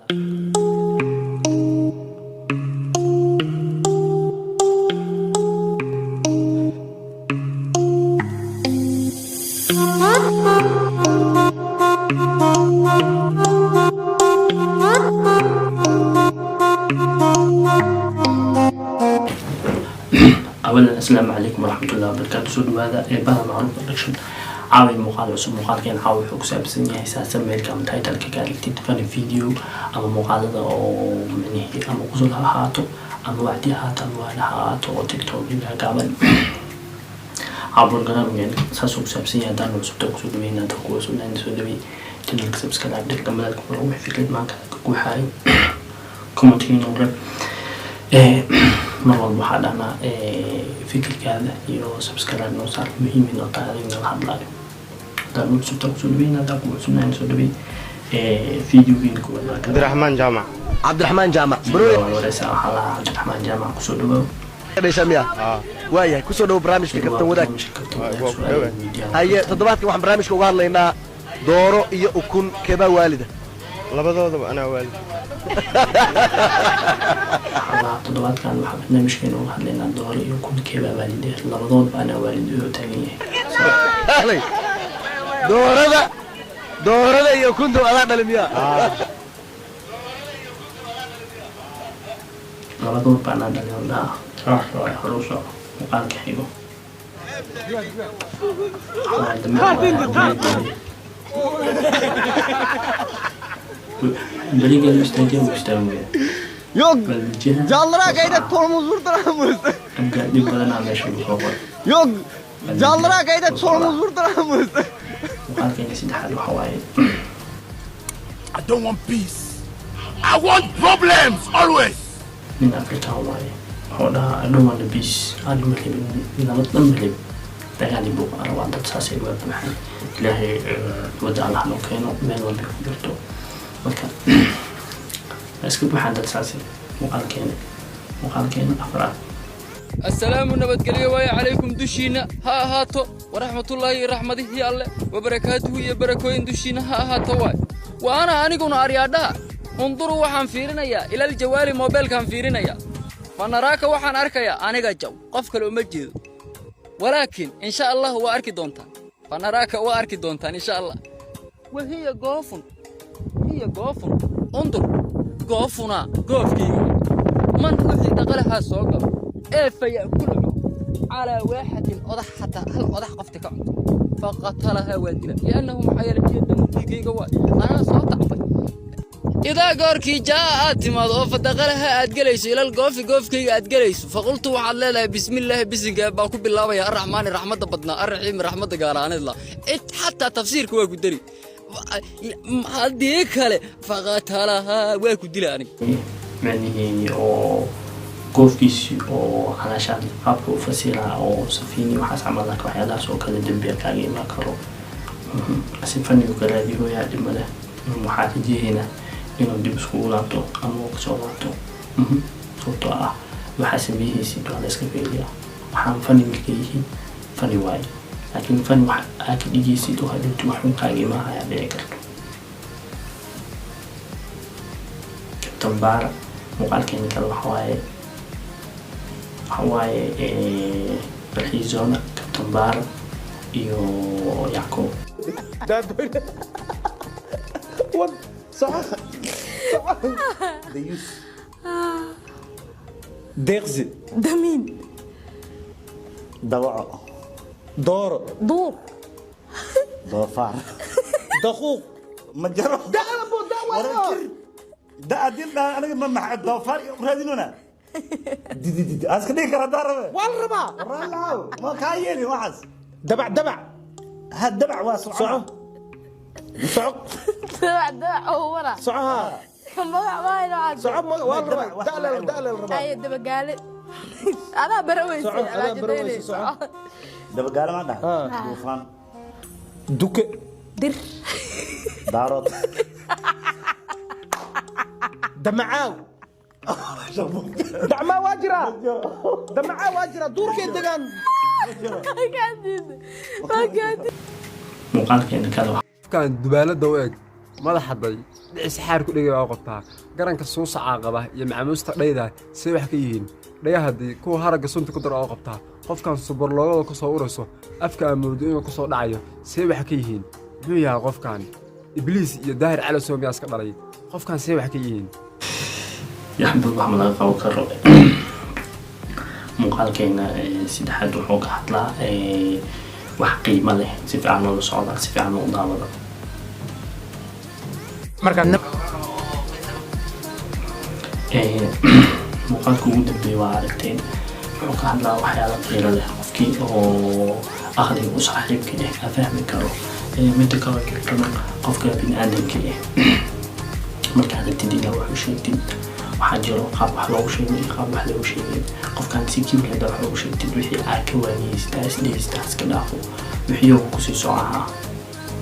أولا السلام عليكم ورحمة الله وبركاته. سود هذا بهذا معروف برودكشن عاوي مقال عصب مقال كان عاوي حق سبب سنة أساسا ميركا من تايتل كقال تدفن فيديو أما مقال هذا أو منه أما قصلها هاتو أما وعدي هات أما ولا هاتو تيك توك اللي قابل عبر القناة يعني أساسا سبب سنة دان وسبتك سود مين تقوى سود عند سود بي تنك سبسكرايب دك كمل لكم روح فكرة معك كوي حاي كومنتين ولا مرة واحد أنا فكر كذا يو سبسكرايب نوصل مهم إنه تعرفين الحبلة ده نوصل تقصد بينا ده نوصل نوصل بي فيديو بينكم عبد الرحمن جامع برو وليس حلا عبد الرحمن جامع قصد بو ليش أميا وياه كسر برامج في كابتن وداك هاي تضبط واحد برامج وقال لنا دوره يكون كبا والده لبضوا أنا والد الله تضبط كان محمد مش كانوا خلينا الدور يكون كبا والده لبضوا أنا والده تاني أهلي دوره يكون دو على المياه لبضوا أنا دلهم لا راح حروسه وقال كحيبه بلي قال مستنجم مستوي يوك جالرا قاعدة تورموز ورتراموز قاعد يقول أنا ماشي بخبر يوك جالرا قاعدة تورموز ورتراموز وقال كأني سيد حلو حواي I don't want peace. I want problems always. من أفريقيا حواي هذا I don't want the peace أنا ملهم من ملهم تاني بوق أنا وعند تساسي الوقت محل لهي ودع الله لو كانوا من وين بيقدروا وكان بس كل واحد تساسي وقال كان أفراد السلام ونبتقلي ويا عليكم دشينا ها هاتو ورحمة الله رحمته يا الله وبركاته يا بركوين دشينا ها هاتو واي وأنا أنيقون أريادا انظروا وحن فيرنا إلى الجوال موبايل كان فيرنا فنراك وحن أركيا أنيقا جو قفك المجد ولكن إن شاء الله هو أركي دونتان فنراك وأركي دونتان إن شاء الله وهي قوفن انظر قوفنا قوفكي من وحي دقلها سوقف فيأكله على واحد أضح حتى هل أضح قفتك فقتلها والدنا لأنه محيل يد فيكي قوي أنا صوت عطي إذا قاركي جاء آتماد فدقلها أتجلس إلى القوفكي أتجلس فقلت وحد لها بسم الله بسنك باكو بالله يا الرحمن الرحمة بدنا الرحيم رحمة قاران الله حتى تفسير كوا قدري هديك هلا فقتلها واكو دلاني يعني أو قفكيس أو علشان أبو فسيلة أو سفيني وحاس عملك وحياة سو كذا دبي كاجي ما كرو أسفني وكذا دي هو يعدي مله محاجي هنا إنه دي بسكولاتو أمو كسولاتو صوتو وحاسبيه سيدو على سكبيليا وحام فني ملكيه فني واي لكن فن واحد أكيد يجي سيدو هذا توحون كاجي ما هي بيكر تنبار مقال كان كلو حواي برحيزونا تنبار يو يعقوب صح ديوس دغزي ده مين؟ دواء دور ضفار دخوق مجرى ده ابو ده ورا ده أدين ده أنا ما مع الضفار يرادينونا دي أسكني كرا داربه والله ما كايني واحد دبع هالدبع واسعه دبع هو ورا صعها ما ينعاد صعب والله دال الربا اي دبع قال انا برويس انا برويس دبع قال ما ده طوفان دوك در دارot دمعاو دمعاو واجرة دور كده مقال كان كذا كان دبالة دواك madaxa day dhicis xaar ku dhigay oo qabtaa garanka suusa caaqaba iyo macaamuusta dhayda say wax ka yihiin dhayahadii kuwa haragga sunta ku daro oo qabtaa qofkan subar loogada ku soo urayso afka amoodo inuu ku soo dhacayo say wax ka yihiin muxuu yahay qofkan ibliis iyo daahir cali soomiya iska dhalay qofkan say wax ka yihiin yaxbul wax ma laga qaban karo muuqaalkeena saddexaad wuxuu ka hadlaa wax qiimo leh si fiican loola socdaa si fiican loo daawada muuqaalka ugu dambeeya waa aragteen wuxuu ka hadlaa waxyaala qiilo leh qofkii oo aqliga u saaxiibka ah fahmi karo midda kale jirtana qofka bini'aadamka ah marka aragtid ilaa wuxuu sheegtid waxaa jiro qaab wax loogu sheegay qaab wax loogu sheegay qofkan si kibir hada wax loogu sheegtid wixii aad ka waaniyeysta isdheheysta iska dhaafo wixii uu kusii socaha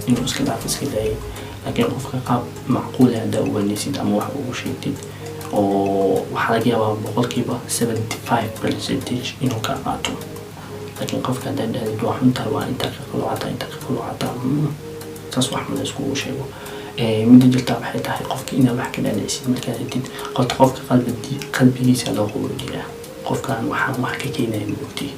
inuu iska dhaafo iska daayay laakiin qofka qaab macquul ah hada u waaniyeysid ama wax ugu sheegtid oo waxaa laga yaabaa boqolkiiba 75% inuu ka qaato laakiin qofka haddaad dhahdid waa xuntahay waa intaa ka qaloocataa taas wax ma la iskugu sheego midda jirtaa waxay tahay qofka inaad wax ka dhaadhaysid markaad hidid qofka qalbigiisa loo qaboojiyaa qofkan waxaan wax ka keenaya moogtay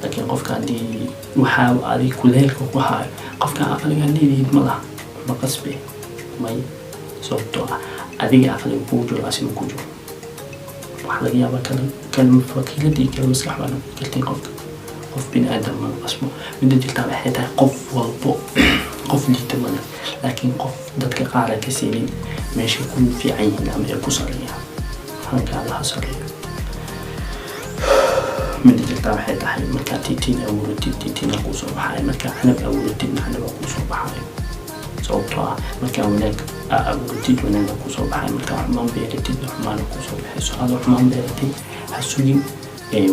laakiin qofka haddii waxaa adig kuleelka ku haayo qofka aqligaa leedahiid ma laha ma qasbe may sababtoo ah adiga aqliga kuu jiro asiga ku jiro waxaa laga yaabaa kalma fakiiladii kala maskax baana ku jirtay qofka qof bini'aadam ma qasbo midda jirtaa waxay tahay qof walbo qof liita male laakiin qof dadka qaar ay ka siinin meesha ku fiican yihiin ama ay ku sareeyaan halkaa laha sareeyo midda jirtaa waxay tahay markaa tiitiin abuuratid tiitiina kuu soo baxayo markaa canab abuuratid canaba kuu soo baxayo sababtoo ah markaa wanaag abuuratid wanaaga kuu soo baxayo markaa xumaan beeratid xumaana kuu soo baxayso adoo xumaan beeratid ha sugin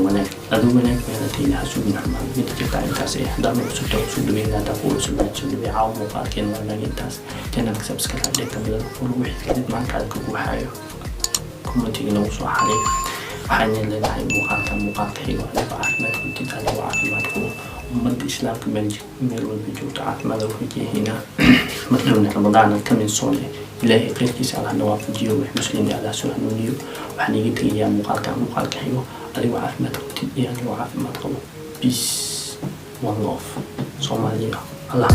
wanaag adoo wanaag beeratayna ha sugin xumaan midda jirtaa intaas haddaan cusubta usoo dhaweyn haddaa kuwa cusubnaad soo dhaweey caawa muuqaalkeen waa naga intaas janalka subscribe dhegta midada furo wixii kadib maankaada ka guuxaayo commentiga nagu soo xaray waxaan leedahay muuqaalka xigo aniga caafimaad kuntid aniga caafimaad kuwa ummadda islaamka meel walba joogto caafimaad u rajeehaynaa markana ramadaan kamin soone ilaahay qeyrkiisa allah na waafajiyo wix muslimiin allah soo hanuuniyo waxaan iga tegayaa muuqaalka xigo adigo caafimaad kuntid iyo anigo caafimaad qabo peace one love Somalia Allah